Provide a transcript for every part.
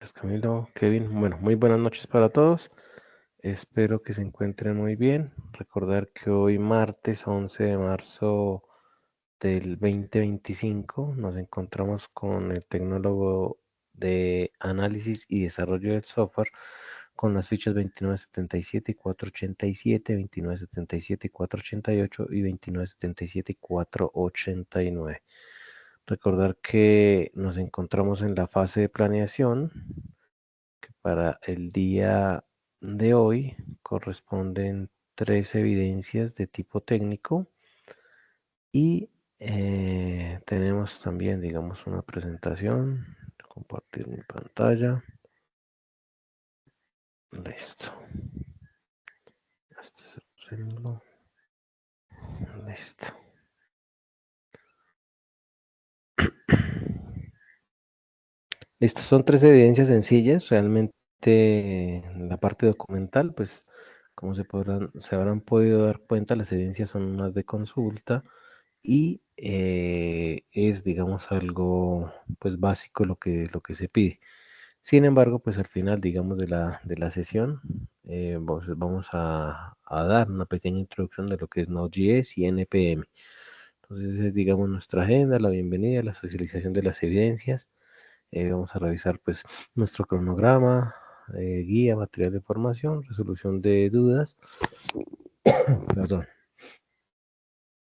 Gracias, Camilo. Kevin, bueno, muy buenas noches para todos. Espero que se encuentren muy bien. Recordar que hoy martes 11 de marzo del 2025 nos encontramos con el tecnólogo de análisis y desarrollo del software con las fichas 2977 y 487, 2977 y 488 y 2977 y 489. Recordar que nos encontramos en la fase de planeación, que para el día de hoy corresponden tres evidencias de tipo técnico y tenemos también, digamos, una presentación. Compartir mi pantalla. Listo. Este es el símbolo. Listo. Listo, son tres evidencias sencillas. Realmente en la parte documental, pues como se habrán podido dar cuenta, las evidencias son más de consulta y es, digamos, algo pues básico lo que se pide. Sin embargo, pues al final, digamos, de la sesión, vamos a dar una pequeña introducción de lo que es Node.js y NPM. Entonces, es, digamos, nuestra agenda, la bienvenida, la socialización de las evidencias. Vamos a revisar pues nuestro cronograma, guía, material de formación, resolución de dudas, perdón,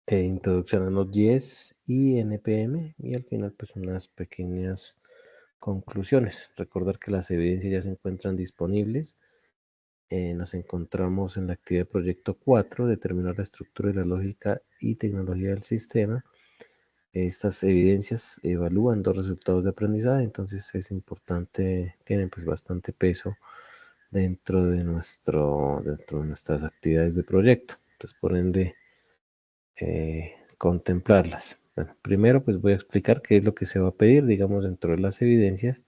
introducción a Node.js y NPM y al final pues unas pequeñas conclusiones. Recordar que las evidencias ya se encuentran disponibles. Nos encontramos en la actividad de proyecto 4, determinar la estructura y la lógica y tecnología del sistema. Estas evidencias evalúan dos resultados de aprendizaje, entonces es importante, tienen pues bastante peso dentro de nuestras actividades de proyecto. Entonces, por ende, contemplarlas. Bueno, primero pues voy a explicar qué es lo que se va a pedir, digamos, dentro de las evidencias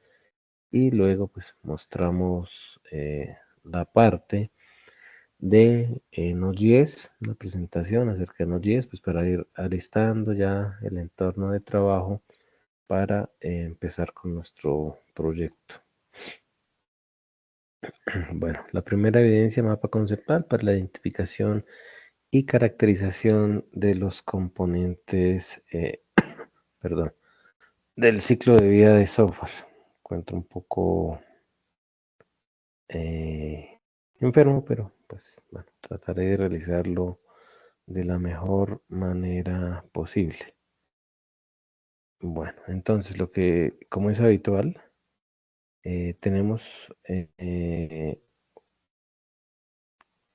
y luego pues mostramos la parte de Node.js, una presentación acerca de Node.js, pues para ir alistando ya el entorno de trabajo para empezar con nuestro proyecto. Bueno, la primera evidencia, mapa conceptual para la identificación y caracterización de los componentes, perdón, del ciclo de vida de software. Encuentro un poco enfermo, pero pues bueno, trataré de realizarlo de la mejor manera posible. Bueno, entonces como es habitual, tenemos,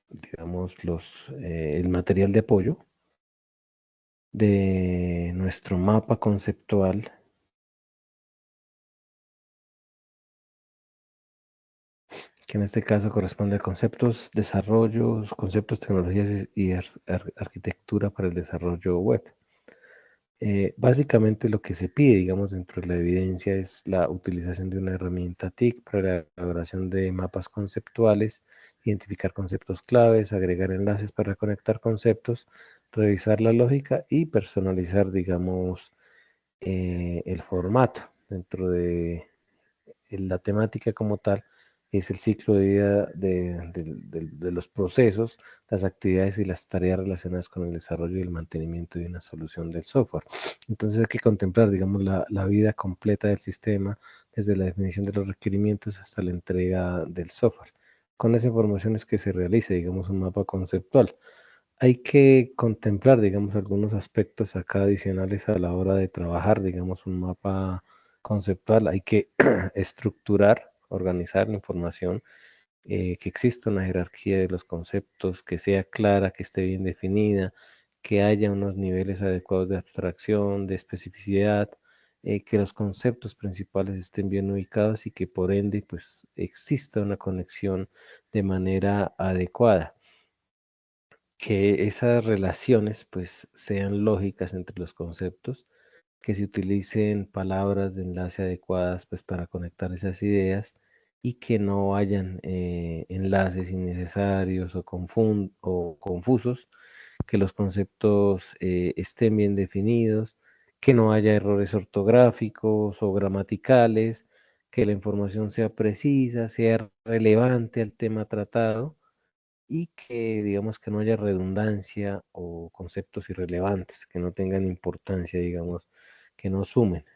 digamos, el material de apoyo de nuestro mapa conceptual, que en este caso corresponde a conceptos, desarrollos, conceptos, tecnologías y arquitectura para el desarrollo web. Básicamente lo que se pide, digamos, dentro de la evidencia es la utilización de una herramienta TIC para la elaboración de mapas conceptuales, identificar conceptos claves, agregar enlaces para conectar conceptos, revisar la lógica y personalizar, digamos, el formato dentro de la temática como tal es el ciclo de vida de los procesos, las actividades y las tareas relacionadas con el desarrollo y el mantenimiento de una solución del software. Entonces hay que contemplar, digamos, la vida completa del sistema, desde la definición de los requerimientos hasta la entrega del software. Con esa información es que se realiza, digamos, un mapa conceptual. Hay que contemplar, digamos, algunos aspectos acá adicionales a la hora de trabajar, digamos, un mapa conceptual. Hay que estructurar, organizar la información, que exista una jerarquía de los conceptos, que sea clara, que esté bien definida, que haya unos niveles adecuados de abstracción, de especificidad, que los conceptos principales estén bien ubicados y que por ende, pues, exista una conexión de manera adecuada, que esas relaciones pues sean lógicas entre los conceptos, que se utilicen palabras de enlace adecuadas pues para conectar esas ideas y que no hayan enlaces innecesarios o confusos, que los conceptos estén bien definidos, que no haya errores ortográficos o gramaticales, que la información sea precisa, sea relevante al tema tratado y que digamos que no haya redundancia o conceptos irrelevantes, que no tengan importancia, digamos, que no sumen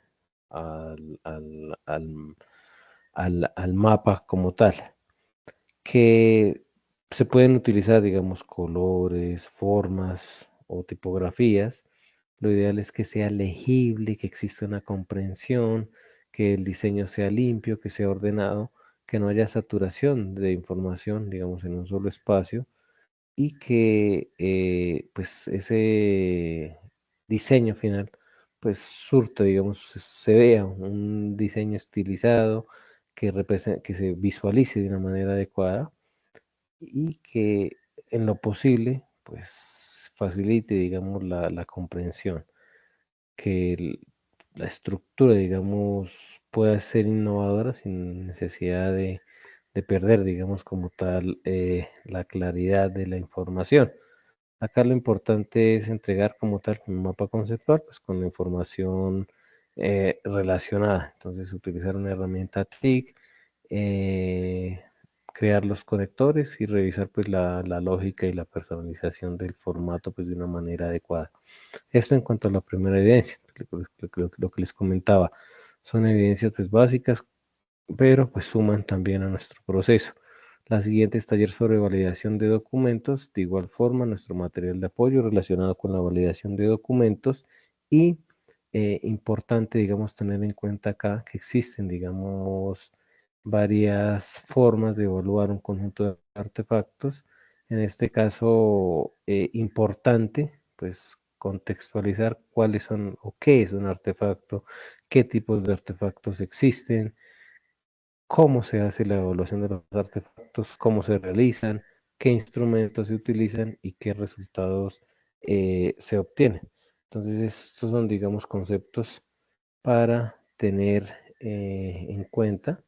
al, al, al, al mapa como tal, que se pueden utilizar, digamos, colores, formas o tipografías. Lo ideal es que sea legible, que exista una comprensión, que el diseño sea limpio, que sea ordenado, que no haya saturación de información, digamos, en un solo espacio y que pues ese diseño final pues surta, digamos, se vea un diseño estilizado que se visualice de una manera adecuada y que en lo posible pues facilite, digamos, la comprensión, que la estructura, digamos, pueda ser innovadora sin necesidad de perder, digamos, como tal, la claridad de la información. Acá lo importante es entregar como tal un mapa conceptual, pues con la información relacionada. Entonces, utilizar una herramienta TIC, eh, crear los conectores y revisar pues la lógica y la personalización del formato pues de una manera adecuada. Esto en cuanto a la primera evidencia, lo que les comentaba, son evidencias pues básicas pero pues suman también a nuestro proceso. La siguiente es taller sobre validación de documentos, de igual forma nuestro material de apoyo relacionado con la validación de documentos y importante, digamos, tener en cuenta acá que existen, digamos, varias formas de evaluar un conjunto de artefactos. En este caso, importante, pues contextualizar cuáles son o qué es un artefacto, qué tipos de artefactos existen, cómo se hace la evaluación de los artefactos, cómo se realizan, qué instrumentos se utilizan y qué resultados se obtienen. Entonces, estos son, digamos, conceptos para tener en cuenta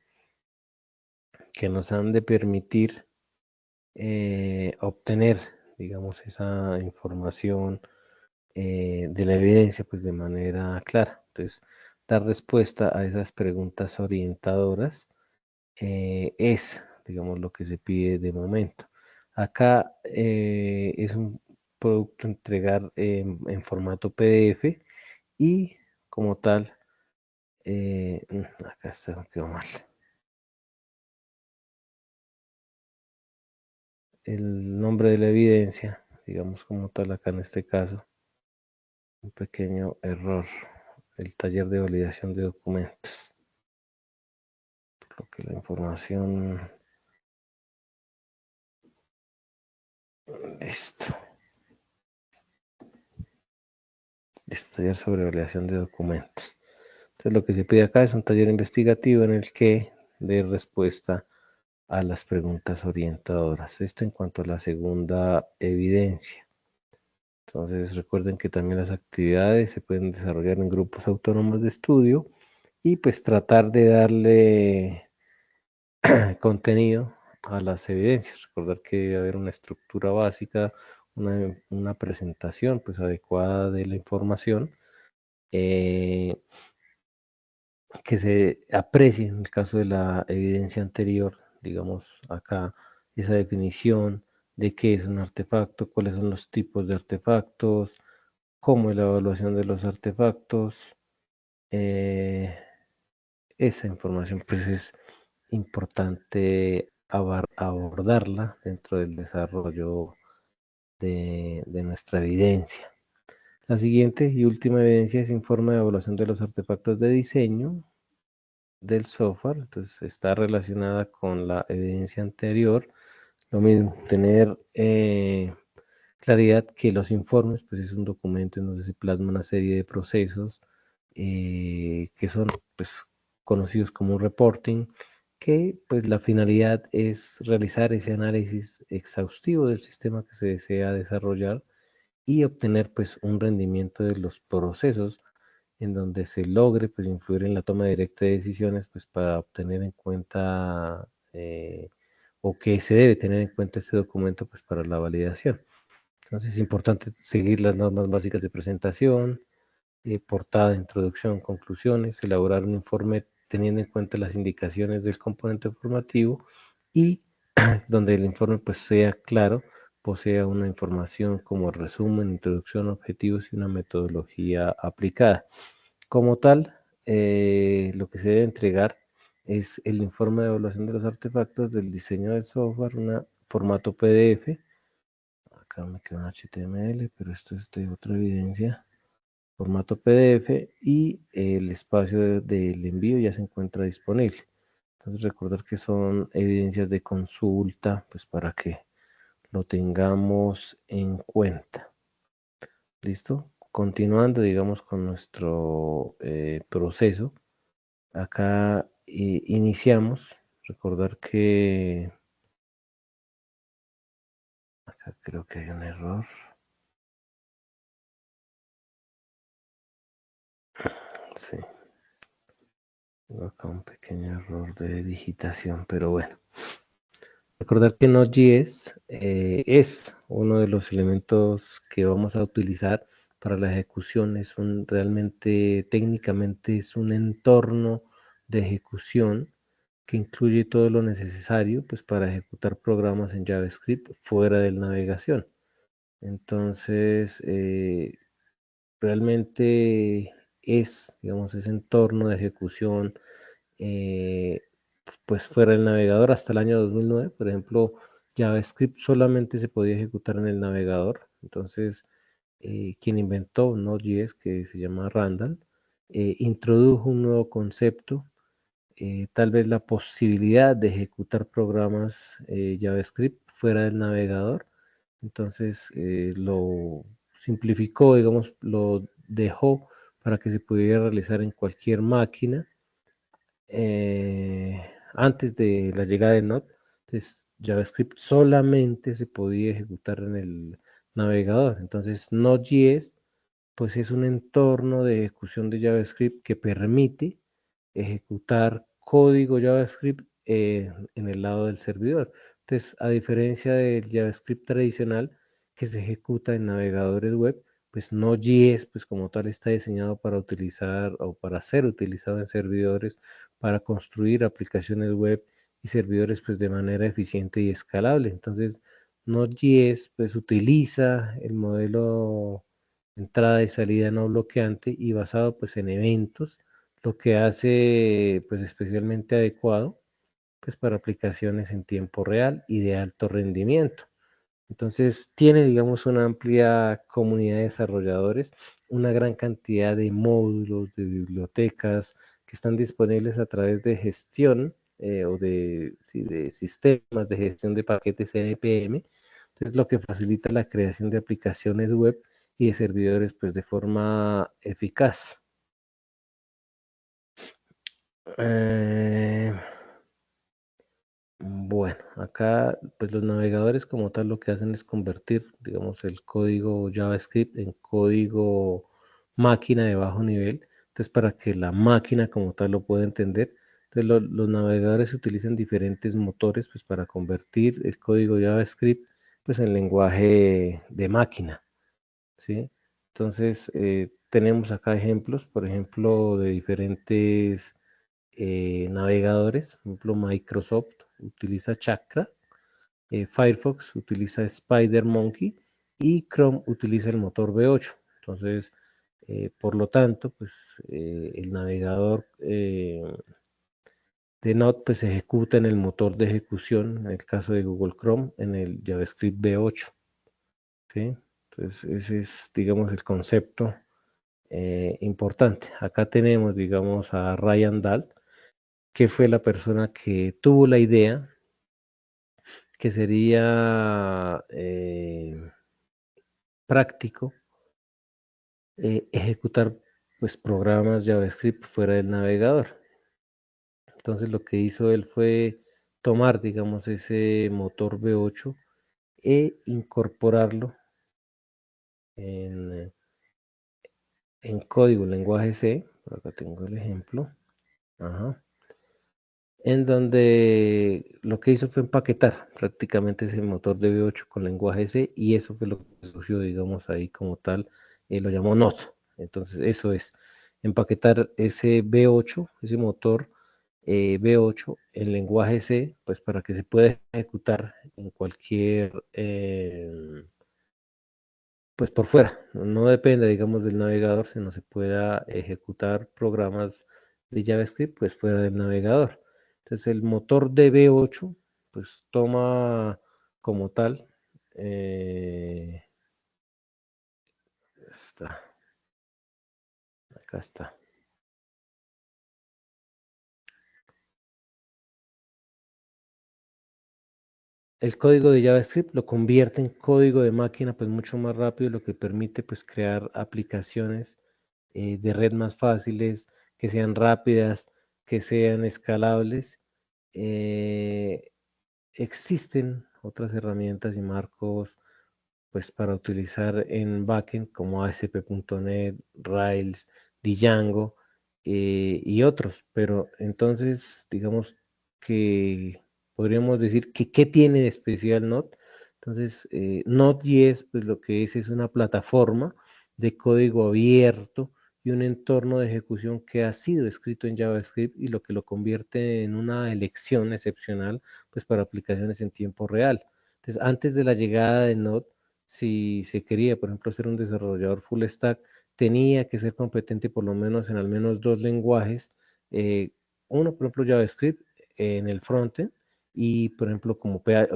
que nos han de permitir obtener, digamos, esa información de la evidencia, pues de manera clara. Entonces, dar respuesta a esas preguntas orientadoras es, digamos, lo que se pide de momento. Acá es un producto entregar en formato PDF y como tal, acá está, quedó mal. El nombre de la evidencia, digamos como tal acá en este caso, un pequeño error. El taller de validación de documentos. Lo que la información, esto, es taller sobre validación de documentos. Entonces lo que se pide acá es un taller investigativo en el que dé respuesta a las preguntas orientadoras. Esto en cuanto a la segunda evidencia. Entonces recuerden que también las actividades se pueden desarrollar en grupos autónomos de estudio y pues tratar de darle contenido a las evidencias. Recordar que debe haber una estructura básica, una presentación pues adecuada de la información. Que se aprecie en el caso de la evidencia anterior, digamos acá, esa definición de qué es un artefacto, cuáles son los tipos de artefactos, cómo es la evaluación de los artefactos. eh, Esa información pues es importante abordarla dentro del desarrollo de nuestra evidencia. La siguiente y última evidencia es informe de evaluación de los artefactos de diseño del software, entonces está relacionada con la evidencia anterior. Lo mismo, tener claridad que los informes, pues es un documento en donde se plasma una serie de procesos que son pues conocidos como reporting, que pues la finalidad es realizar ese análisis exhaustivo del sistema que se desea desarrollar y obtener pues un rendimiento de los procesos en donde se logre pues, influir en la toma directa de decisiones pues, para obtener en cuenta o que se debe tener en cuenta este documento pues, para la validación. Entonces es importante seguir las normas básicas de presentación, portada, introducción, conclusiones, elaborar un informe teniendo en cuenta las indicaciones del componente formativo y donde el informe pues sea claro, posea una información como resumen, introducción, objetivos y una metodología aplicada. Como tal, lo que se debe entregar es el informe de evaluación de los artefactos del diseño del software, un formato PDF. Acá me queda un HTML, pero esto es de otra evidencia. Formato PDF y el espacio del envío ya se encuentra disponible. Entonces recordar que son evidencias de consulta, pues para que lo tengamos en cuenta. ¿Listo? Continuando, digamos, con nuestro proceso. Acá iniciamos. Recordar que acá creo que hay un error. Sí, tengo acá un pequeño error de digitación, pero bueno. Recordar que Node.js es uno de los elementos que vamos a utilizar para la ejecución. Realmente técnicamente es un entorno de ejecución que incluye todo lo necesario pues, para ejecutar programas en JavaScript fuera de la navegación. Entonces, realmente es, digamos, ese entorno de ejecución eh, pues fuera del navegador hasta el año 2009. Por ejemplo, JavaScript solamente se podía ejecutar en el navegador. Entonces, quien inventó Node.js, que se llama Randall, introdujo un nuevo concepto, tal vez la posibilidad de ejecutar programas JavaScript fuera del navegador. Entonces, lo simplificó, digamos, lo dejó para que se pudiera realizar en cualquier máquina antes de la llegada de Node. Entonces, JavaScript solamente se podía ejecutar en el navegador. Entonces, Node.js pues es un entorno de ejecución de JavaScript que permite ejecutar código JavaScript en el lado del servidor. Entonces, a diferencia del JavaScript tradicional que se ejecuta en navegadores web, pues Node.js, pues como tal, está diseñado para utilizar o para ser utilizado en servidores, para construir aplicaciones web y servidores pues de manera eficiente y escalable. Entonces, Node.js pues utiliza el modelo entrada y salida no bloqueante y basado pues en eventos, lo que hace pues especialmente adecuado pues para aplicaciones en tiempo real y de alto rendimiento. Entonces tiene, digamos, una amplia comunidad de desarrolladores, una gran cantidad de módulos, de bibliotecas que están disponibles a través de gestión o sí, de sistemas de gestión de paquetes NPM. Entonces lo que facilita la creación de aplicaciones web y de servidores pues de forma eficaz. Eh, Bueno, acá pues los navegadores como tal lo que hacen es convertir, digamos, el código JavaScript en código máquina de bajo nivel. Entonces, para que la máquina como tal lo pueda entender, entonces los navegadores utilizan diferentes motores pues para convertir el código JavaScript pues en lenguaje de máquina, ¿sí? Entonces, tenemos acá ejemplos, por ejemplo, de diferentes navegadores. Por ejemplo, Microsoft utiliza Chakra, Firefox utiliza SpiderMonkey y Chrome utiliza el motor V8. Entonces, por lo tanto, pues el navegador de Node pues, se ejecuta en el motor de ejecución, en el caso de Google Chrome, en el JavaScript V8. ¿Sí? Entonces, ese es, digamos, el concepto importante. Acá tenemos, digamos, a Ryan Dahl, que fue la persona que tuvo la idea, que sería práctico ejecutar pues, programas JavaScript fuera del navegador. Entonces lo que hizo él fue tomar, digamos, ese motor V8 e incorporarlo en, en código, lenguaje C. Acá tengo el ejemplo. Ajá. En donde lo que hizo fue empaquetar prácticamente ese motor de V8 con lenguaje C y eso fue lo que surgió, digamos, ahí como tal, lo llamó Node. Entonces, eso es, empaquetar ese V8, ese motor B8 en lenguaje C, pues para que se pueda ejecutar en cualquier, pues por fuera, no depende, digamos, del navegador, sino se pueda ejecutar programas de JavaScript, pues fuera del navegador. Entonces el motor de B8, pues toma como tal, está, acá está. El código de JavaScript lo convierte en código de máquina pues mucho más rápido, lo que permite pues crear aplicaciones de red más fáciles, que sean rápidas, que sean escalables. Eh, Existen otras herramientas y marcos pues para utilizar en backend como ASP.NET, Rails, Django y otros, pero entonces digamos que podríamos decir que ¿qué tiene de especial Node? Entonces, Node.js pues lo que es una plataforma de código abierto y un entorno de ejecución que ha sido escrito en JavaScript y lo que lo convierte en una elección excepcional pues para aplicaciones en tiempo real. Entonces, antes de la llegada de Node, si se quería, por ejemplo, ser un desarrollador full stack, tenía que ser competente por lo menos en al menos dos lenguajes. eh, Uno, por ejemplo, JavaScript en el frontend y, por ejemplo,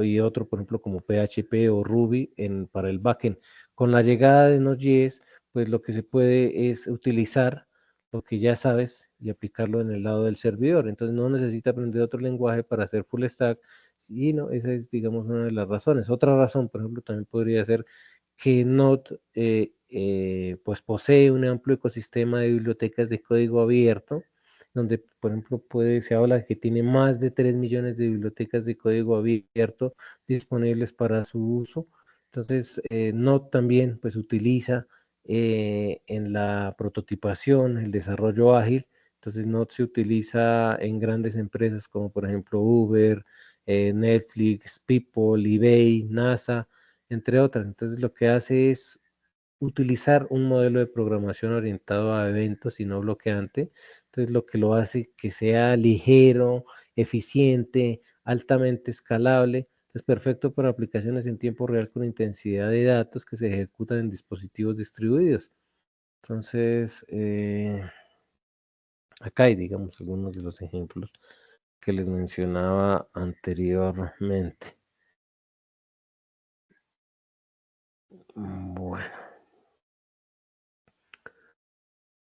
y otro, por ejemplo, como PHP o Ruby para el backend. Con la llegada de Node.js, pues lo que se puede es utilizar lo que ya sabes y aplicarlo en el lado del servidor. Entonces no necesita aprender otro lenguaje para hacer full stack. Sí, no, esa es, digamos, una de las razones. Otra razón, por ejemplo, también podría ser que Node pues posee un amplio ecosistema de bibliotecas de código abierto, donde, por ejemplo, se habla de que tiene más de 3 millones de bibliotecas de código abierto disponibles para su uso. Entonces, Node también pues utiliza en la prototipación, el desarrollo ágil. Entonces, Node se utiliza en grandes empresas como por ejemplo Uber, Netflix, People, eBay, NASA, entre otras. Entonces lo que hace es utilizar un modelo de programación orientado a eventos y no bloqueante. Entonces lo que lo hace que sea ligero, eficiente, altamente escalable. Es perfecto para aplicaciones en tiempo real con intensidad de datos que se ejecutan en dispositivos distribuidos. Entonces, acá hay, digamos, algunos de los ejemplos que les mencionaba anteriormente. Bueno,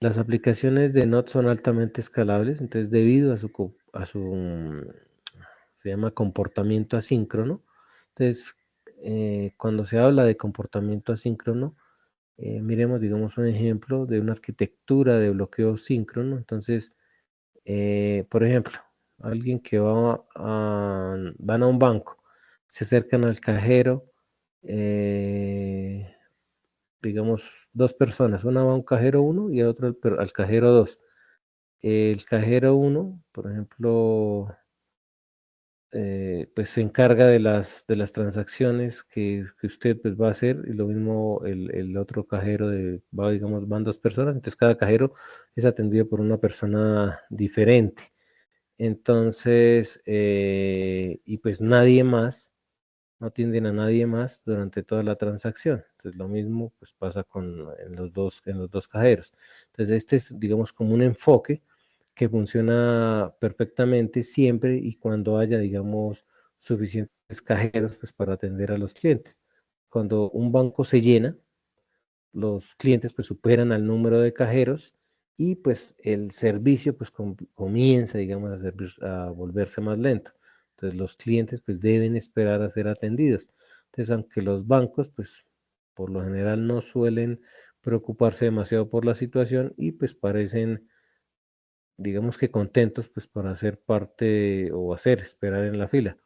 las aplicaciones de Node son altamente escalables, entonces debido se llama comportamiento asíncrono. Entonces, cuando se habla de comportamiento asíncrono, miremos, digamos, un ejemplo de una arquitectura de bloqueo síncrono. Entonces, por ejemplo, alguien que van a un banco, se acercan al cajero, eh, digamos, dos personas, una va a un cajero uno y otro al cajero 2. El cajero uno, por ejemplo, pues se encarga de las transacciones que usted pues, va a hacer y lo mismo el otro cajero digamos, van dos personas, entonces cada cajero es atendido por una persona diferente. Entonces, y pues nadie más no atienden a nadie más durante toda la transacción. Entonces lo mismo pues pasa en los dos cajeros. Entonces este es digamos como un enfoque que funciona perfectamente siempre y cuando haya digamos suficientes cajeros pues para atender a los clientes. Cuando un banco se llena, los clientes pues superan al número de cajeros y pues el servicio pues comienza digamos a volverse más lento. Entonces los clientes pues deben esperar a ser atendidos. Entonces aunque los bancos pues por lo general no suelen preocuparse demasiado por la situación y pues parecen digamos que contentos pues para hacer parte o hacer esperar en la fila.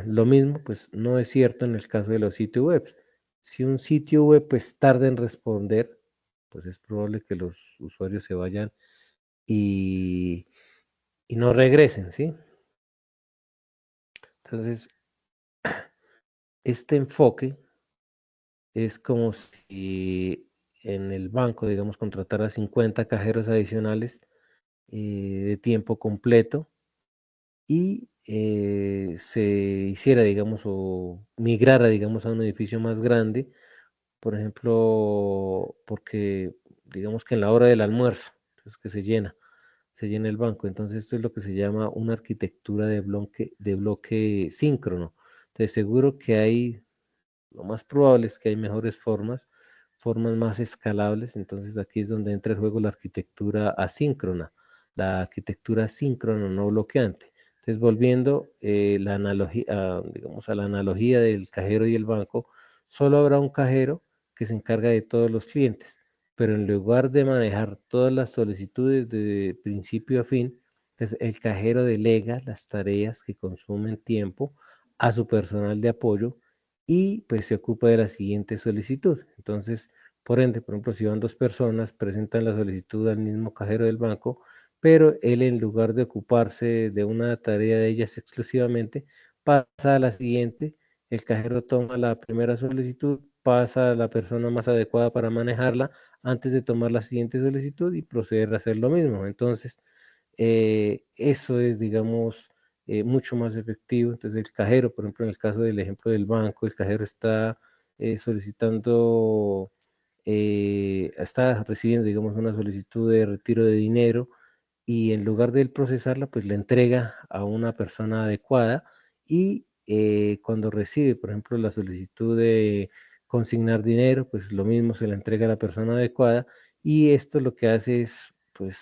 Lo mismo, pues no es cierto en el caso de los sitios web. Si un sitio web pues tarda en responder, pues es probable que los usuarios se vayan y, y no regresen, ¿sí? Entonces, este enfoque es como si en el banco, digamos, contratara 50 cajeros adicionales de tiempo completo y se hiciera, digamos, o migrara, digamos, a un edificio más grande, por ejemplo, porque digamos que en la hora del almuerzo, entonces que se llena el banco. Entonces esto es lo que se llama una arquitectura de bloque síncrono. Entonces seguro que hay, lo más probable es que hay mejores formas más escalables. Entonces aquí es donde entra en juego la arquitectura asíncrona, la arquitectura síncrona no bloqueante. Entonces volviendo la analogía, digamos, a la analogía del cajero y el banco, solo habrá un cajero que se encarga de todos los clientes, pero en lugar de manejar todas las solicitudes de principio a fin, pues el cajero delega las tareas que consumen tiempo a su personal de apoyo y pues se ocupa de la siguiente solicitud. Entonces, por ende, por ejemplo, si van dos personas, presentan la solicitud al mismo cajero del banco, pero él en lugar de ocuparse de una tarea de ellas exclusivamente, pasa a la siguiente, el cajero toma la primera solicitud, pasa a la persona más adecuada para manejarla antes de tomar la siguiente solicitud y proceder a hacer lo mismo. Entonces, eso es, digamos, mucho más efectivo. Entonces, el cajero, por ejemplo, en el caso del ejemplo del banco, el cajero está solicitando, está recibiendo, digamos, una solicitud de retiro de dinero y en lugar de él procesarla, pues la entrega a una persona adecuada y cuando recibe, por ejemplo, la solicitud de consignar dinero, pues lo mismo se la entrega a la persona adecuada y esto lo que hace es, pues,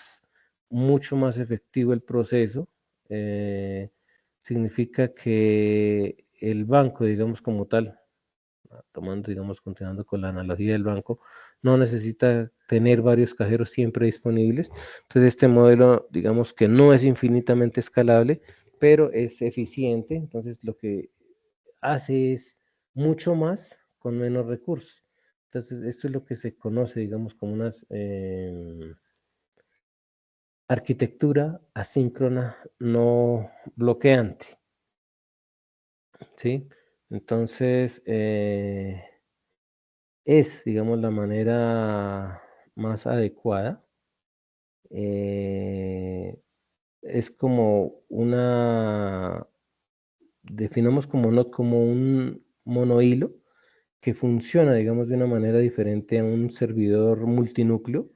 mucho más efectivo el proceso. eh, Significa que el banco, digamos como tal, tomando, digamos, continuando con la analogía del banco, no necesita tener varios cajeros siempre disponibles. Entonces, este modelo, digamos que no es infinitamente escalable, pero es eficiente. Entonces, lo que hace es mucho más con menos recursos. Entonces, esto es lo que se conoce, digamos, como una arquitectura asíncrona no bloqueante, ¿sí? Entonces, es, digamos, la manera más adecuada. eh, es como definamos como no como un monohilo que funciona, digamos, de una manera diferente a un servidor multinúcleo.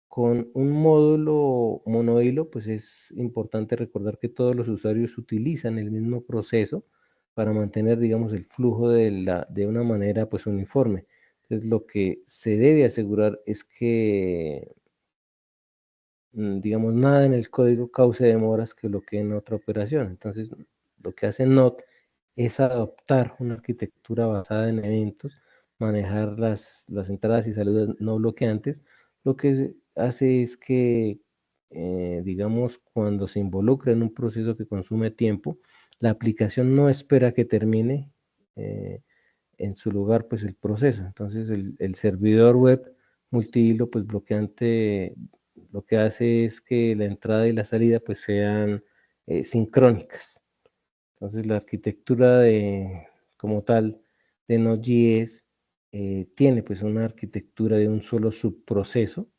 Con un módulo monohilo, pues es importante recordar que todos los usuarios utilizan el mismo proceso para mantener, digamos, el flujo de una manera, pues, uniforme. Entonces, lo que se debe asegurar es que, digamos, nada en el código cause demoras que bloqueen otra operación. Entonces, lo que hace NOT es adoptar una arquitectura basada en eventos, manejar las entradas y salidas no bloqueantes. Lo que hace es que, digamos, cuando se involucra en un proceso que consume tiempo, la aplicación no espera que termine en su lugar, pues, el proceso. Entonces, el servidor web multihilo, pues, bloqueante, lo que hace es que la entrada y la salida, pues, sean sincrónicas. Entonces la arquitectura como tal de Node.js tiene pues una arquitectura de un solo subproceso,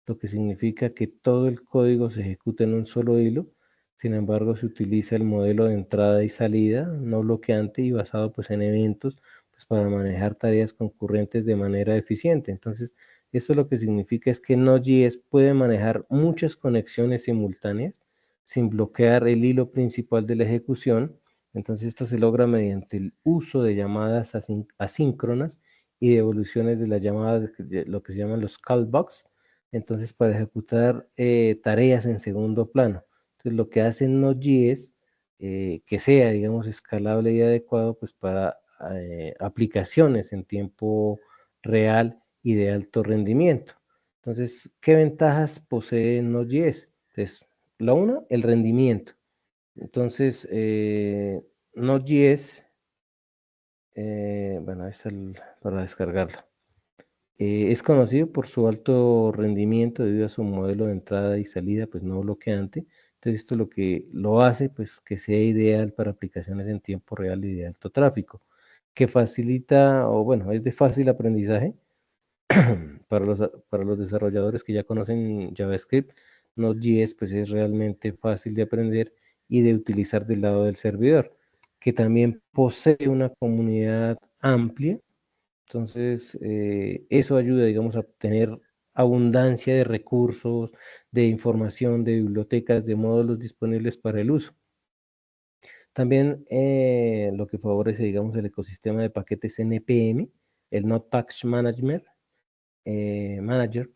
lo que significa que todo el código se ejecuta en un solo hilo. Sin embargo, se utiliza el modelo de entrada y salida no bloqueante y basado pues en eventos pues, para manejar tareas concurrentes de manera eficiente. Entonces, esto lo que significa es que Node.js puede manejar muchas conexiones simultáneas sin bloquear el hilo principal de la ejecución. Entonces esto se logra mediante el uso de llamadas asíncronas y devoluciones de las llamadas, de lo que se llaman los callbacks. Entonces para ejecutar tareas en segundo plano. Entonces lo que hace Node.js que sea, digamos, escalable y adecuado pues para aplicaciones en tiempo real y de alto rendimiento. Entonces, ¿qué ventajas posee Node.js? Entonces, la una, el rendimiento. Entonces, Node.js, bueno, para descargarla. Es conocido por su alto rendimiento debido a su modelo de entrada y salida, pues no bloqueante. Entonces, esto lo que lo hace, pues que sea ideal para aplicaciones en tiempo real y de alto tráfico, que facilita, o bueno, es de fácil aprendizaje para los desarrolladores que ya conocen JavaScript. Node.js pues es realmente fácil de aprender y de utilizar del lado del servidor, que también posee una comunidad amplia. Entonces, eso ayuda, digamos, a obtener abundancia de recursos, de información, de bibliotecas, de módulos disponibles para el uso. También lo que favorece, digamos, el ecosistema de paquetes NPM, el Node Package Manager,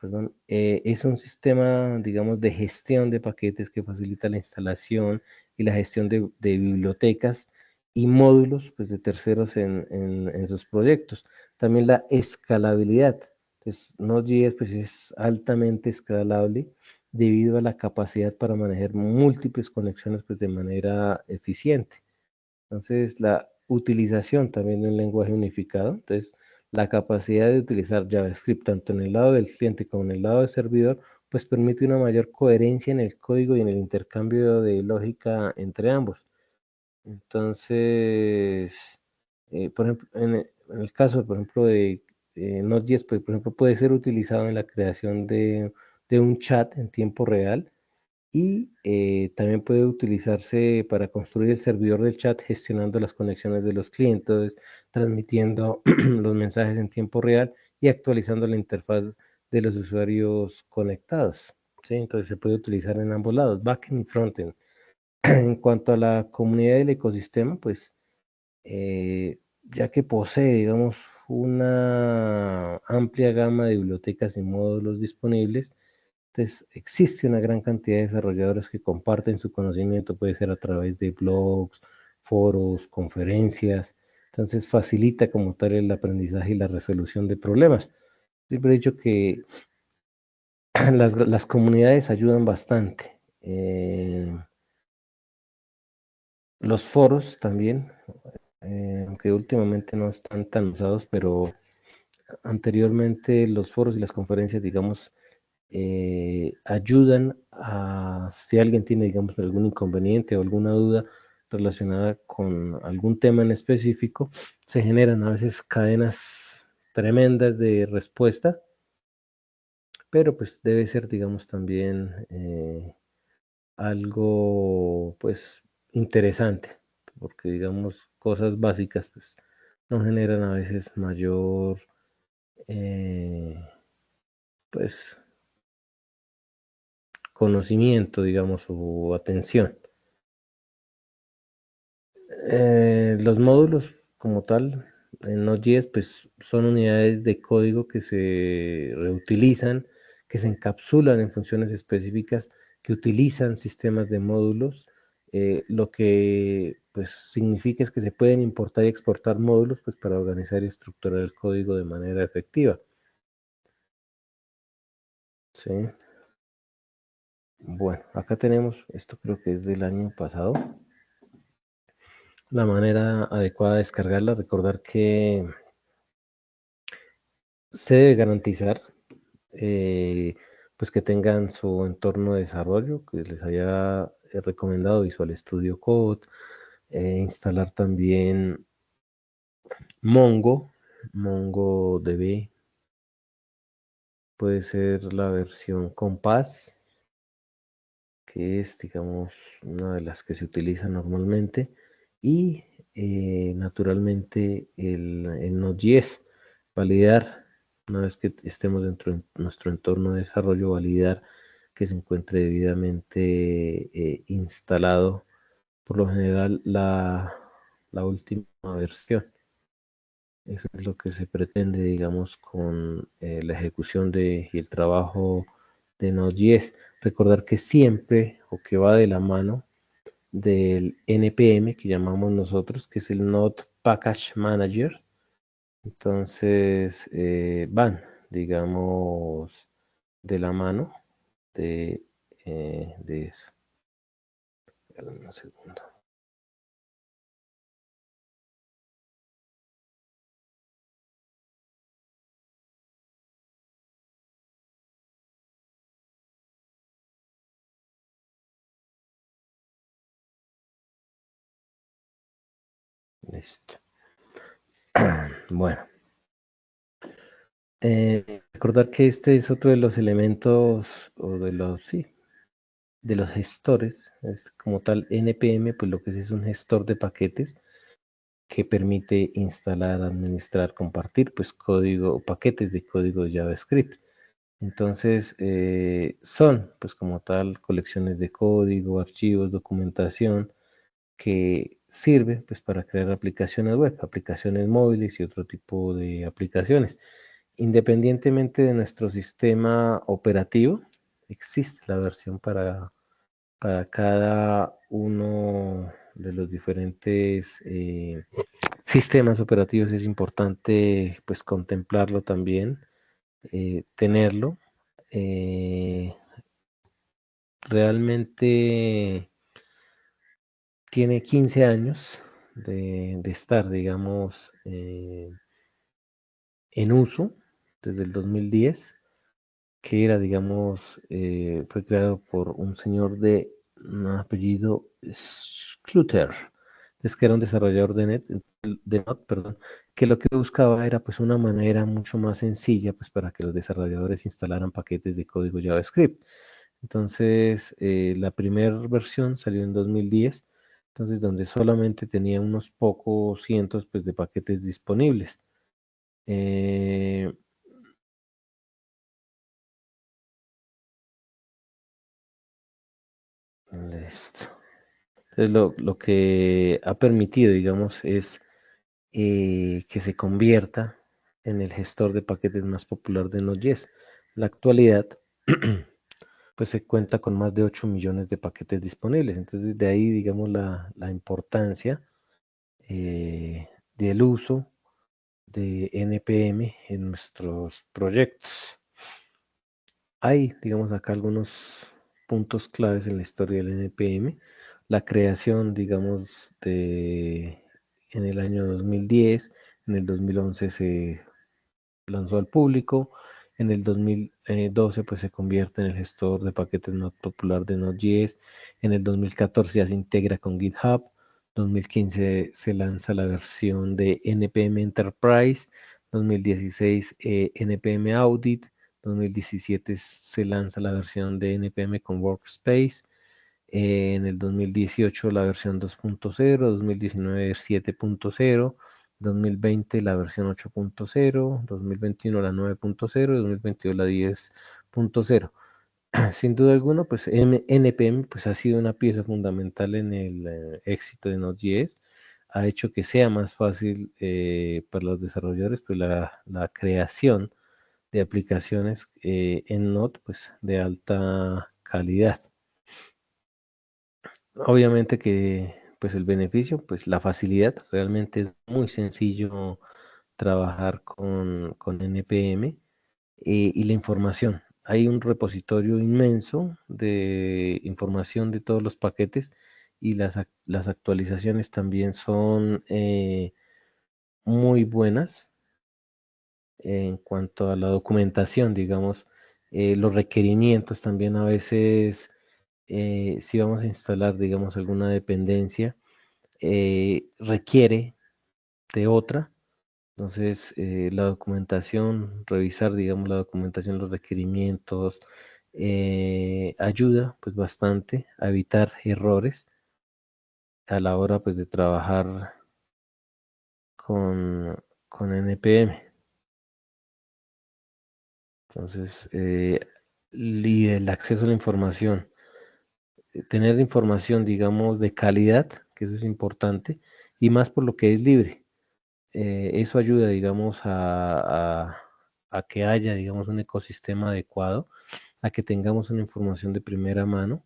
perdón, es un sistema, digamos, de gestión de paquetes que facilita la instalación y la gestión de bibliotecas y módulos pues, de terceros en sus proyectos. También la escalabilidad. Entonces, Node.js pues, es altamente escalable debido a la capacidad para manejar múltiples conexiones pues, de manera eficiente. Entonces, la utilización también de un lenguaje unificado. Entonces, la capacidad de utilizar JavaScript tanto en el lado del cliente como en el lado del servidor, pues permite una mayor coherencia en el código y en el intercambio de lógica entre ambos. Entonces, por ejemplo, en el caso, por ejemplo, de Node.js, pues, por ejemplo, puede ser utilizado en la creación de un chat en tiempo real y también puede utilizarse para construir el servidor del chat gestionando las conexiones de los clientes, transmitiendo los mensajes en tiempo real y actualizando la interfaz de los usuarios conectados. ¿Sí? Entonces se puede utilizar en ambos lados, backend y frontend. En cuanto a la comunidad del ecosistema, pues ya que posee, digamos, una amplia gama de bibliotecas y módulos disponibles, entonces, existe una gran cantidad de desarrolladores que comparten su conocimiento, puede ser a través de blogs, foros, conferencias. Entonces, facilita como tal el aprendizaje y la resolución de problemas. Siempre he dicho que las comunidades ayudan bastante. Los foros también, aunque últimamente no están tan usados, pero anteriormente los foros y las conferencias, digamos, ayudan a, si alguien tiene, digamos, algún inconveniente o alguna duda relacionada con algún tema en específico, se generan a veces cadenas tremendas de respuesta, pero pues debe ser, digamos, también algo, pues, interesante, porque, digamos, cosas básicas, pues, no generan a veces mayor, eh, pues, conocimiento, digamos, o atención. Los módulos como tal en Node.js pues son unidades de código que se reutilizan, que se encapsulan en funciones específicas, que utilizan sistemas de módulos, lo que pues significa es que se pueden importar y exportar módulos pues para organizar y estructurar el código de manera efectiva. ¿Sí? Bueno, acá tenemos, esto creo que es del año pasado, la manera adecuada de descargarla, recordar que se debe garantizar pues que tengan su entorno de desarrollo, que les haya recomendado Visual Studio Code, instalar también MongoDB, puede ser la versión Compass, que es, digamos, una de las que se utiliza normalmente, y naturalmente el Node.js, validar, una vez que estemos dentro de nuestro entorno de desarrollo, validar que se encuentre debidamente instalado, por lo general, la última versión. Eso es lo que se pretende, digamos, con la ejecución y el trabajo de Node.js. Recordar que siempre o que va de la mano del NPM que llamamos nosotros, que es el Node Package Manager. Entonces van, digamos, de la mano de eso. Un segundo. Listo. Bueno, recordar que este es otro de los elementos, o de los, sí, de los gestores. Es como tal, NPM, pues lo que es un gestor de paquetes que permite instalar, administrar, compartir, pues código, paquetes de código de JavaScript. Entonces, son, pues como tal, colecciones de código, archivos, documentación, que sirve pues para crear aplicaciones web, aplicaciones móviles y otro tipo de aplicaciones. Independientemente de nuestro sistema operativo, existe la versión para cada uno de los diferentes sistemas operativos. Es importante pues contemplarlo también, tenerlo. Eh, realmente tiene 15 años de estar, digamos, en uso desde el 2010, que era, digamos, fue creado por un señor de apellido Schluter, es que era un desarrollador de Node, perdón, que lo que buscaba era pues una manera mucho más sencilla pues para que los desarrolladores instalaran paquetes de código JavaScript. Entonces, la primera versión salió en 2010, entonces donde solamente tenía unos pocos cientos pues, de paquetes disponibles. Eh, listo. Entonces, lo que ha permitido, digamos, es que se convierta en el gestor de paquetes más popular de Node.js. En la actualidad, pues se cuenta con más de 8 millones de paquetes disponibles. Entonces, de ahí, digamos, la importancia del uso de NPM en nuestros proyectos. Hay, digamos, acá algunos puntos claves en la historia del NPM. La creación, digamos, en el año 2010, en el 2011 se lanzó al público, en el 2012 pues se convierte en el gestor de paquetes más popular de Node.js, en el 2014 ya se integra con GitHub, 2015 se lanza la versión de NPM Enterprise, 2016 NPM Audit, 2017 se lanza la versión de NPM con Workspace, en el 2018 la versión 2.0, 2019 7.0, 2020 la versión 8.0, 2021 la 9.0 y 2022 la 10.0. Sin duda alguna, pues NPM pues, ha sido una pieza fundamental en el éxito de Node.js. Ha hecho que sea más fácil para los desarrolladores pues, la creación de aplicaciones en Node pues, de alta calidad. Obviamente que pues el beneficio, pues la facilidad, realmente es muy sencillo trabajar con NPM, y la información. Hay un repositorio inmenso de información de todos los paquetes y las actualizaciones también son muy buenas en cuanto a la documentación, digamos, los requerimientos también a veces, si vamos a instalar, digamos, alguna dependencia, requiere de otra. Entonces, la documentación, revisar, digamos, la documentación, los requerimientos, ayuda pues bastante a evitar errores a la hora pues de trabajar con NPM. Entonces, y el acceso a la información, tener información, digamos, de calidad, que eso es importante, y más por lo que es libre. Eso ayuda, digamos, a que haya, digamos, un ecosistema adecuado, a que tengamos una información de primera mano.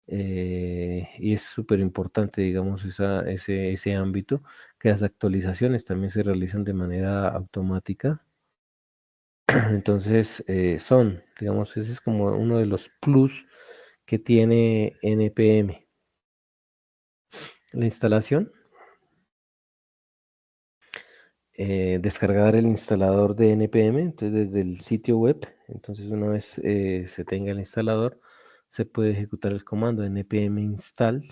Y es súper importante, digamos, ese ámbito, que las actualizaciones también se realizan de manera automática. Entonces, digamos, ese es como uno de los plus que tiene NPM. La instalación, descargar el instalador de NPM, entonces desde el sitio web, entonces una vez se tenga el instalador, se puede ejecutar el comando npm install,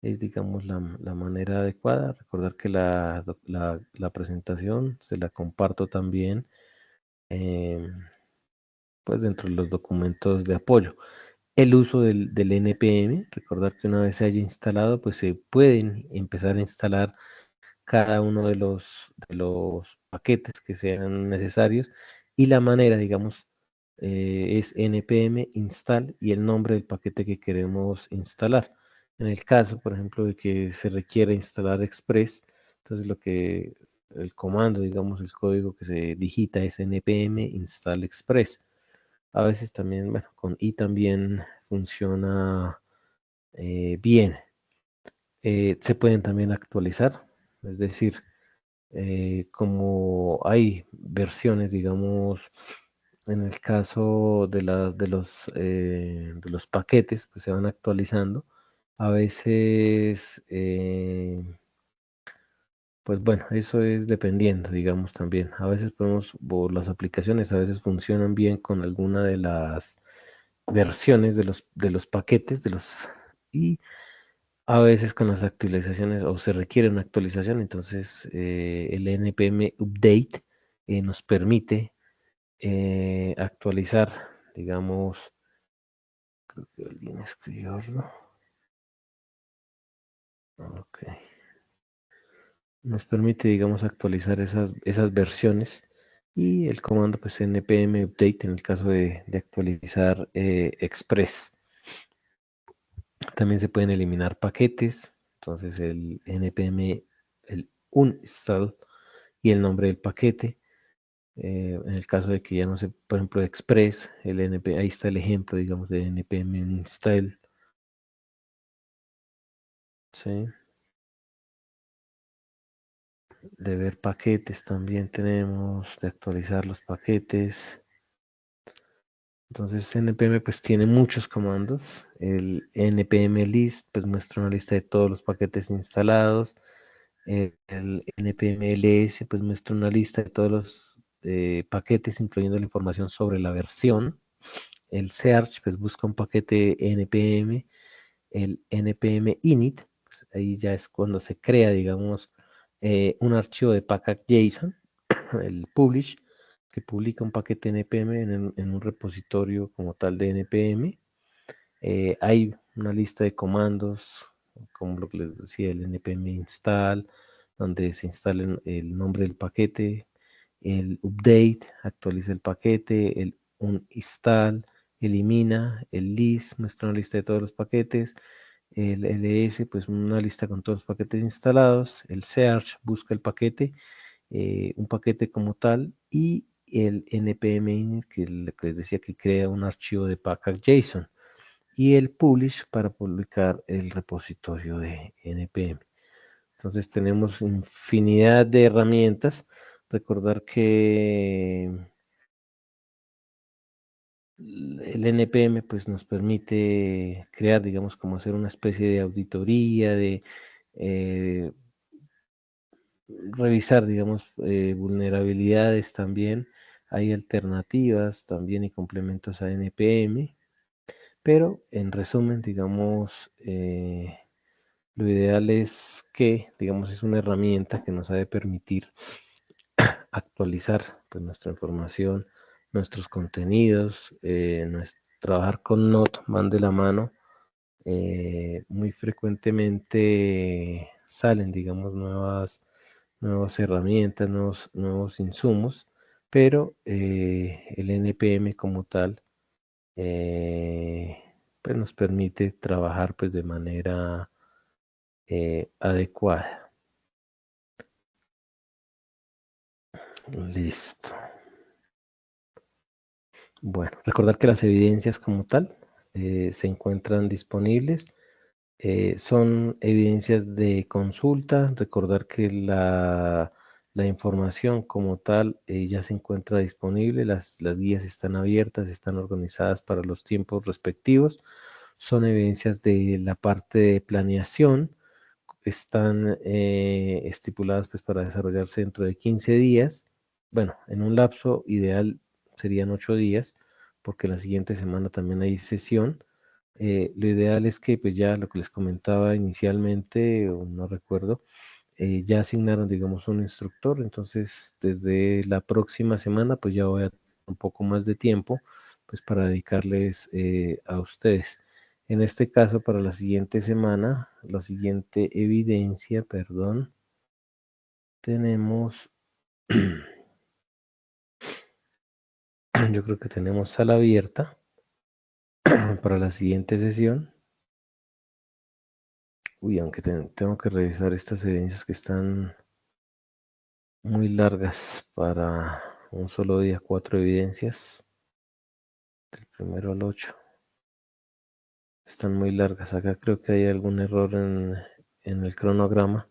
es digamos la manera adecuada. Recordar que la presentación se la comparto también pues dentro de los documentos de apoyo. el uso del NPM. Recordar que una vez se haya instalado, pues se pueden empezar a instalar cada uno de los paquetes que sean necesarios, y la manera, digamos, es npm install y el nombre del paquete que queremos instalar. En el caso, por ejemplo, de que se requiera instalar Express, entonces el comando, digamos, el código que se digita es npm install Express. A veces también, bueno, con i también funciona bien. Se pueden también actualizar, es decir, como hay versiones, digamos, en el caso de los paquetes, pues se van actualizando. A veces, pues bueno, eso es dependiendo, digamos, también. A veces o las aplicaciones a veces funcionan bien con alguna de las versiones de los paquetes, y a veces con las actualizaciones o se requiere una actualización. Entonces el npm update nos permite actualizar, digamos, creo que alguien escribió algo. Ok. Nos permite, digamos, actualizar esas versiones, y el comando, pues, npm update en el caso de actualizar Express. También se pueden eliminar paquetes, entonces el npm, el uninstall y el nombre del paquete. En el caso de que ya no se, por ejemplo, Express, ahí está el ejemplo, digamos, de npm install. ¿Sí? De ver paquetes también tenemos, de actualizar los paquetes. Entonces npm pues tiene muchos comandos. El npm list pues muestra una lista de todos los paquetes instalados. El npm ls pues muestra una lista de todos los paquetes, incluyendo la información sobre la versión. El search pues busca un paquete npm. El npm init, pues ahí ya es cuando se crea, digamos, un archivo de package.json. El publish, que publica un paquete npm en un repositorio como tal de npm. Hay una lista de comandos, como lo que les decía, el npm install, donde se instala el nombre del paquete. El update actualiza el paquete. El uninstall elimina. El list muestra una lista de todos los paquetes. El ls, pues una lista con todos los paquetes instalados. El search busca el paquete, un paquete como tal, y el npm init, que les decía que crea un archivo de package.json, y el publish para publicar el repositorio de npm. Entonces tenemos infinidad de herramientas. Recordar que el npm pues nos permite crear, digamos, como hacer una especie de auditoría, de eh, revisar, digamos, vulnerabilidades también. Hay alternativas también y complementos a npm, pero en resumen, digamos, lo ideal es que, digamos, es una herramienta que nos ha de permitir actualizar, pues, nuestra información, nuestros contenidos. Trabajar con Node van de la mano. Muy frecuentemente salen, digamos, nuevas herramientas, nuevos insumos, pero el npm como tal, eh, pues nos permite trabajar, pues, de manera adecuada. Listo. Bueno, recordar que las evidencias como tal se encuentran disponibles. Son evidencias de consulta. Recordar que la información como tal ya se encuentra disponible. Las guías están abiertas, están organizadas para los tiempos respectivos. Son evidencias de la parte de planeación. Están estipuladas, pues, para desarrollarse dentro de 15 días. Bueno, en un lapso ideal serían 8 días, porque la siguiente semana también hay sesión. Lo ideal es que, pues, ya lo que les comentaba inicialmente, o no recuerdo, ya asignaron, digamos, un instructor. Entonces desde la próxima semana pues ya voy a tener un poco más de tiempo, pues para dedicarles a ustedes. En este caso, para la siguiente semana, la siguiente evidencia, perdón, tenemos, yo creo que tenemos sala abierta para la siguiente sesión. Uy, aunque tengo que revisar estas evidencias que están muy largas para un solo día, 4 evidencias, del primero al 8. Están muy largas. Acá creo que hay algún error en el cronograma.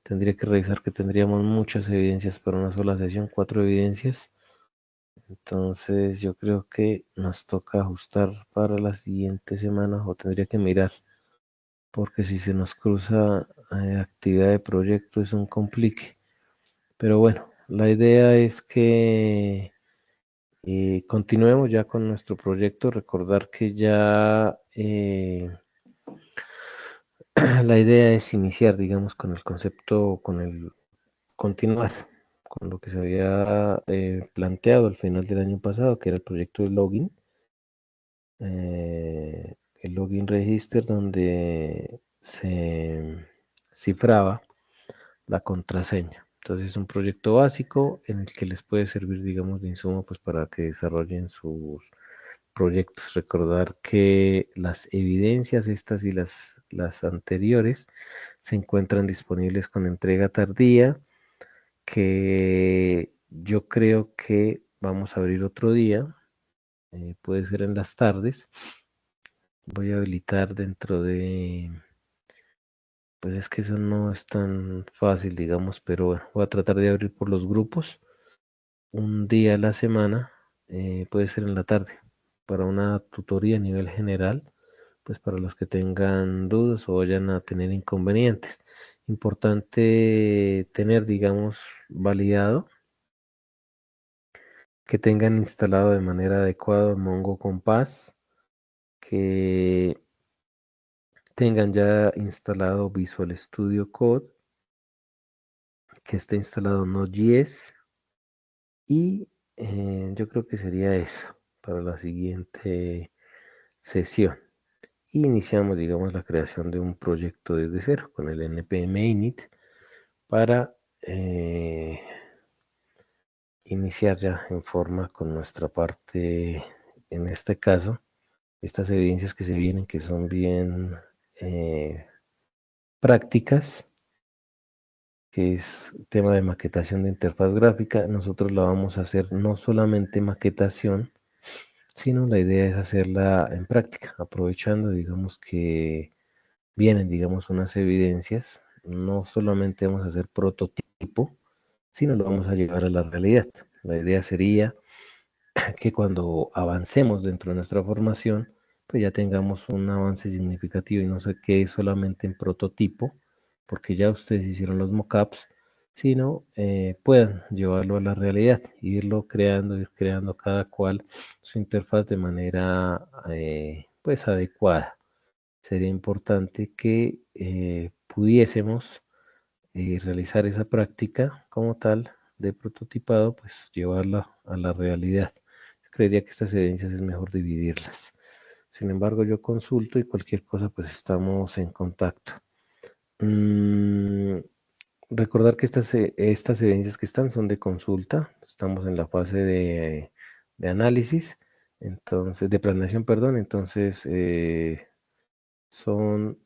Tendría que revisar que tendríamos muchas evidencias para una sola sesión, 4 evidencias. Entonces yo creo que nos toca ajustar para la siguiente semana o tendría que mirar, porque si se nos cruza actividad de proyecto es un complique. Pero bueno, la idea es que continuemos ya con nuestro proyecto. Recordar que ya la idea es iniciar, digamos, con el concepto, con el continuar con lo que se había planteado al final del año pasado, que era el proyecto de login, el login register, donde se cifraba la contraseña. Entonces es un proyecto básico en el que les puede servir, digamos, de insumo pues para que desarrollen sus proyectos. Recordar que las evidencias estas y las anteriores se encuentran disponibles con entrega tardía, que yo creo que vamos a abrir otro día, puede ser en las tardes. Voy a habilitar dentro de, pues es que eso no es tan fácil, digamos, pero bueno, voy a tratar de abrir por los grupos un día a la semana, puede ser en la tarde, para una tutoría a nivel general, pues para los que tengan dudas o vayan a tener inconvenientes. Importante tener, digamos, validado que tengan instalado de manera adecuada Mongo Compass, que tengan ya instalado Visual Studio Code, que esté instalado Node.js y yo creo que sería eso para la siguiente sesión. Iniciamos, digamos, la creación de un proyecto desde cero con el npm init para iniciar ya en forma con nuestra parte, en este caso, estas evidencias que se vienen, que son bien prácticas, que es tema de maquetación de interfaz gráfica. Nosotros la vamos a hacer no solamente maquetación, sino la idea es hacerla en práctica, aprovechando, digamos, que vienen, digamos, unas evidencias. No solamente vamos a hacer prototipo, sino lo vamos a llevar a la realidad. La idea sería que cuando avancemos dentro de nuestra formación, pues ya tengamos un avance significativo y no se quede solamente en prototipo, porque ya ustedes hicieron los mockups, sino puedan llevarlo a la realidad, irlo creando, ir creando cada cual su interfaz de manera pues adecuada. Sería importante que pudiésemos realizar esa práctica como tal de prototipado, pues llevarla a la realidad. Yo creería que estas evidencias es mejor dividirlas. Sin embargo, yo consulto y cualquier cosa, pues estamos en contacto. Mm, recordar que estas evidencias que están son de consulta. Estamos en la fase de análisis, entonces, de planeación, perdón. Entonces, son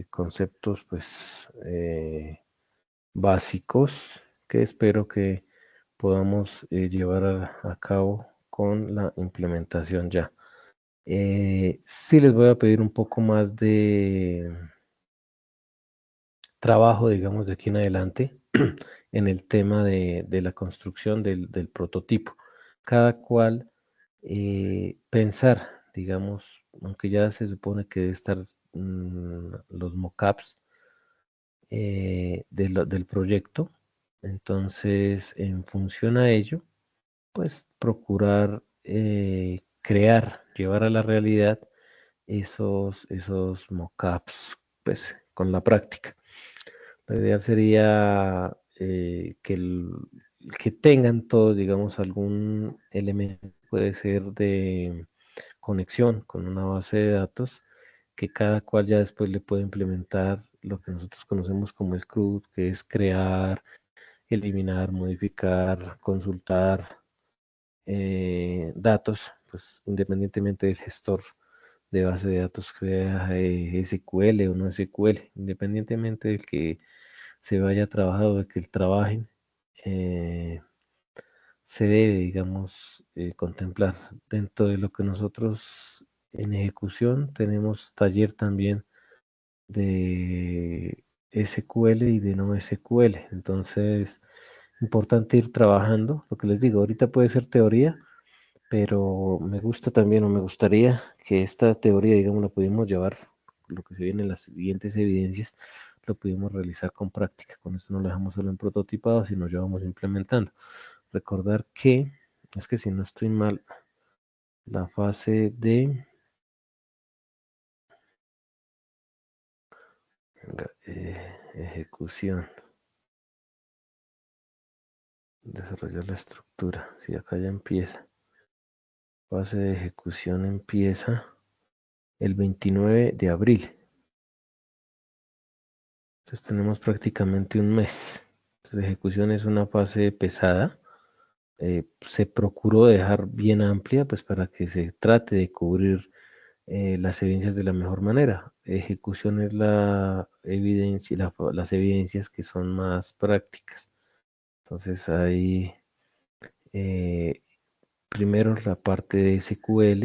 conceptos, pues, básicos que espero que podamos llevar a cabo con la implementación ya. Sí les voy a pedir un poco más de trabajo, digamos, de aquí en adelante en el tema de la construcción del prototipo. Cada cual pensar, digamos, aunque ya se supone que debe estar los mockups del proyecto. Entonces, en función a ello, pues procurar crear, llevar a la realidad esos mockups, pues con la práctica. La idea sería que tengan todos, digamos, algún elemento, puede ser de conexión con una base de datos que cada cual ya después le puede implementar lo que nosotros conocemos como Scrub, que es crear, eliminar, modificar, consultar datos, pues independientemente del gestor de base de datos, crea SQL o no SQL, independientemente del que se vaya a trabajar o de que trabajen, se debe, digamos, contemplar. Dentro de lo que nosotros en ejecución tenemos taller también de SQL y de no SQL. Entonces, importante ir trabajando. Lo que les digo, ahorita puede ser teoría, pero me gusta también o me gustaría que esta teoría, digamos, la pudimos llevar, lo que se viene en las siguientes evidencias, lo pudimos realizar con práctica. Con esto no lo dejamos solo en prototipado, sino ya vamos implementando. Recordar que, es que si no estoy mal, la fase de ejecución, desarrollar la estructura, si acá ya empieza. Fase de ejecución empieza el 29 de abril. Entonces tenemos prácticamente un mes. Entonces ejecución es una fase pesada. Se procuró dejar bien amplia pues para que se trate de cubrir las evidencias de la mejor manera. Ejecución es la evidencia, las evidencias que son más prácticas. Entonces hay primero la parte de SQL,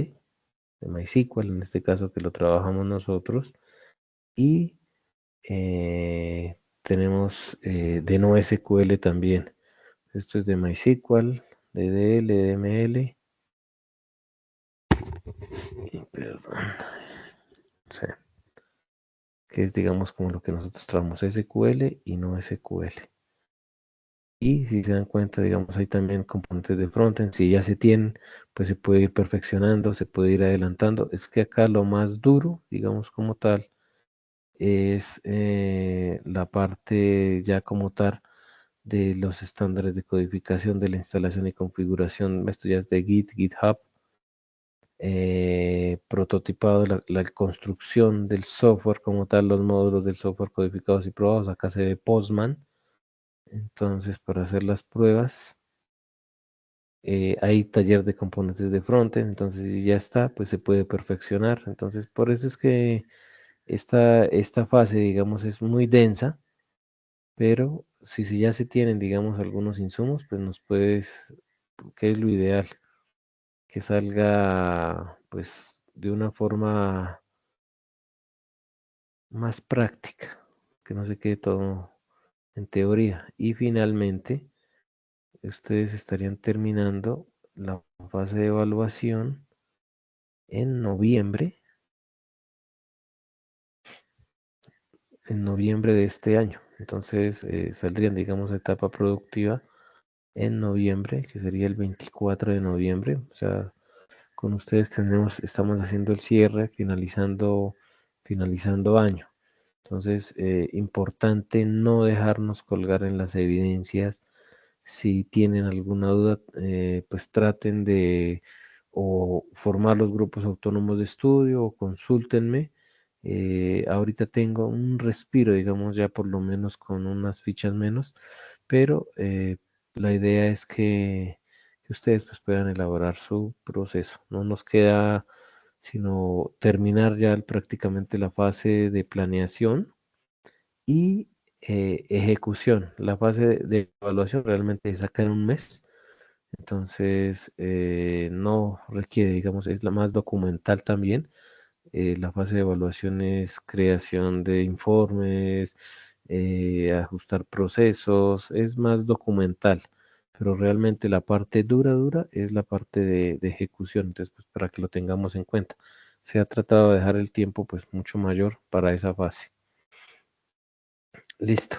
de MySQL en este caso que lo trabajamos nosotros, y tenemos de no SQL también. Esto es de MySQL, DDL, DML, perdón, sí, que es digamos como lo que nosotros trabajamos SQL y no SQL. Y si se dan cuenta, digamos, hay también componentes de frontend. Si ya se tienen, pues se puede ir perfeccionando, se puede ir adelantando. Es que acá lo más duro, digamos como tal, es la parte ya como tal de los estándares de codificación de la instalación y configuración. Esto ya es de GitHub. Prototipado, la construcción del software como tal, los módulos del software codificados y probados. Acá se ve Postman. Entonces, para hacer las pruebas, hay taller de componentes de frontend. Entonces, si ya está, pues se puede perfeccionar. Entonces, por eso es que esta fase, digamos, es muy densa, pero si ya se tienen, digamos, algunos insumos, pues nos puedes, que es lo ideal, que salga, pues, de una forma más práctica, que no se quede todo en teoría. Y finalmente, ustedes estarían terminando la fase de evaluación en noviembre de este año. Entonces saldrían, digamos, a etapa productiva en noviembre, que sería el 24 de noviembre. O sea, con ustedes estamos haciendo el cierre, finalizando año. Entonces, importante no dejarnos colgar en las evidencias. Si tienen alguna duda, pues traten de o formar los grupos autónomos de estudio o consúltenme. Ahorita tengo un respiro, digamos, ya por lo menos con unas fichas menos, pero la idea es que ustedes pues, puedan elaborar su proceso. No nos queda sino terminar ya prácticamente la fase de planeación y ejecución. La fase de evaluación realmente se saca en un mes, entonces no requiere, digamos, es la más documental también. La fase de evaluación es creación de informes, ajustar procesos, es más documental, pero realmente la parte dura es la parte de ejecución, entonces pues para que lo tengamos en cuenta. Se ha tratado de dejar el tiempo pues mucho mayor para esa fase. Listo.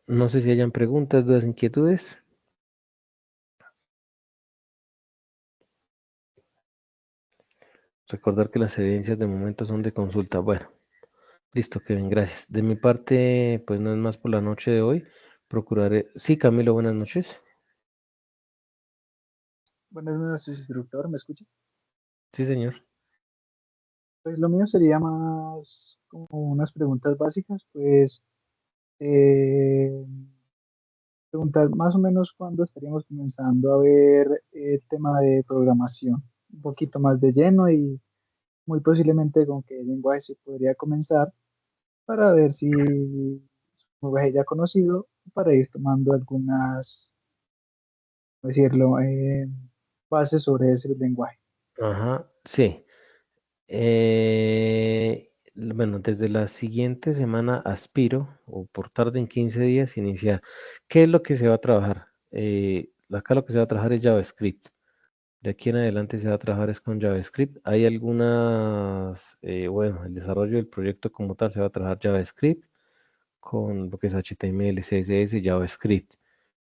No sé si hayan preguntas, dudas, inquietudes. Recordar que las evidencias de momento son de consulta. Bueno, listo, Kevin, gracias. De mi parte, pues no es más por la noche de hoy. Procuraré. Sí, Camilo, buenas noches. Buenas noches, instructor, ¿me escucha? Sí, señor. Pues lo mío sería más como unas preguntas básicas, pues eh, preguntar más o menos cuándo estaríamos comenzando a ver el tema de programación, un poquito más de lleno y muy posiblemente con qué lenguaje se podría comenzar para ver si un lenguaje ya conocido, para ir tomando algunas, ¿cómo decirlo?, bases sobre ese lenguaje. Ajá, sí. Bueno, desde la siguiente semana aspiro, o por tarde en 15 días, iniciar. ¿Qué es lo que se va a trabajar? Acá lo que se va a trabajar es JavaScript. De aquí en adelante se va a trabajar es con JavaScript. Hay algunas, bueno, el desarrollo del proyecto como tal se va a trabajar JavaScript con lo que es HTML, CSS y JavaScript.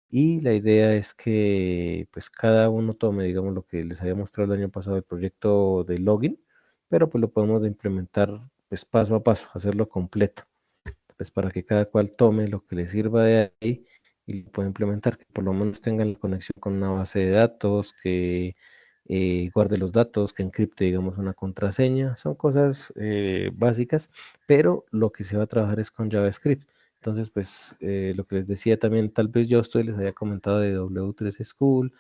Y la idea es que pues cada uno tome, digamos, lo que les había mostrado el año pasado, el proyecto de login, pero pues lo podemos implementar pues paso a paso, hacerlo completo, pues para que cada cual tome lo que le sirva de ahí y lo pueda implementar, que por lo menos tengan la conexión con una base de datos, que guarde los datos, que encripte, digamos, una contraseña. Son cosas básicas, pero lo que se va a trabajar es con JavaScript. Entonces, pues lo que les decía también, tal vez yo a ustedes les había comentado de W3 School,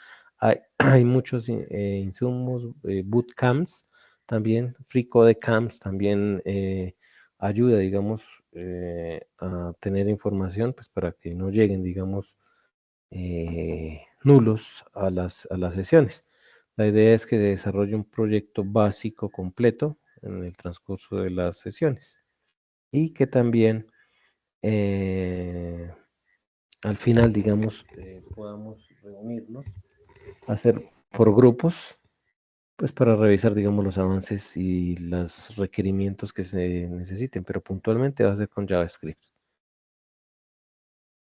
hay muchos insumos, bootcamps también, Free Code Camps también ayuda, digamos, a tener información, pues para que no lleguen, digamos, nulos a las sesiones. La idea es que se desarrolle un proyecto básico completo en el transcurso de las sesiones y que también al final, digamos, podamos reunirnos, hacer por grupos, pues para revisar, digamos, los avances y los requerimientos que se necesiten, pero puntualmente va a ser con JavaScript.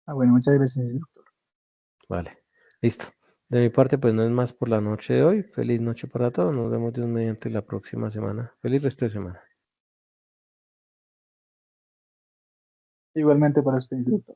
Ah, bueno, muchas gracias, doctor. Vale, listo. De mi parte, pues no es más por la noche de hoy. Feliz noche para todos. Nos vemos Dios mediante la próxima semana. Feliz resto de semana. Igualmente para usted, doctor.